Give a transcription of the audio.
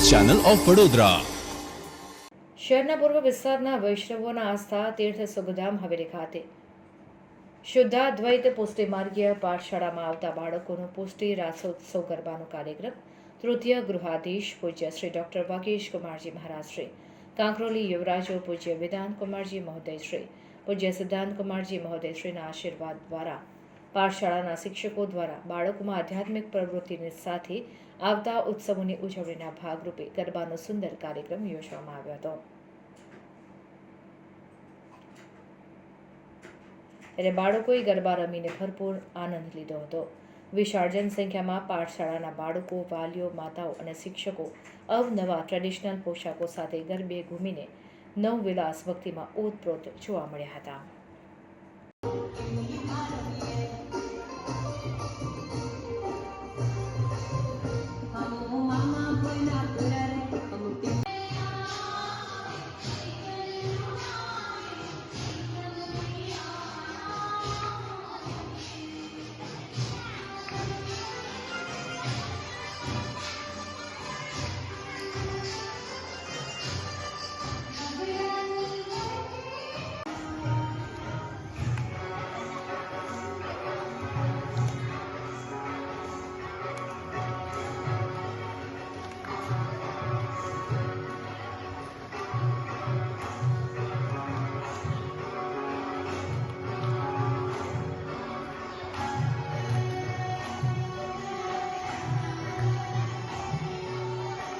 Channel of Vadodara. શહેરના પૂર્વ વિસ્તારના વૈષ્ણવોના આસ્થા તીર્થ સુખધામ હવેલી ખાતે શુદ્ધાદ્વૈત પુષ્ટિ માર્ગીય પાઠશાળામાં આવતા બાળકોનો પુષ્ટિ રાસોત્સવ ગરબાનો કાર્યક્રમ તૃતીય ગૃહાધીશ પૂજ્ય શ્રી ડૉક્ટર વાગીશ કુમારજી મહારાજ શ્રી કાંકરોલી યુવરાજો પૂજ્ય વેદાંત કુમારજી મહોદય શ્રી પૂજ્ય સિદ્ધાંત કુમારજી મહોદય શ્રીના આશીર્વાદ દ્વારા પાઠશાળાના શિક્ષકો દ્વારા બાળકોમાં આધ્યાત્મિક પ્રવૃત્તિની સાથે આવતા ઉત્સવોની ઉજવણીના ભાગરૂપે ગરબાનો સુંદર કાર્યક્રમ યોજવામાં આવ્યો હતો. ત્યારે બાળકોએ ગરબા રમીને ભરપૂર આનંદ લીધો હતો. વિશાળ જનસંખ્યામાં પાઠશાળાના બાળકો, વાલીઓ, માતાઓ અને શિક્ષકો અવનવા ટ્રેડિશનલ પોશાકો સાથે ગરબે ઘૂમીને નવવિલાસ ભક્તિમાં ઓતપ્રોત જોવા મળ્યા હતા.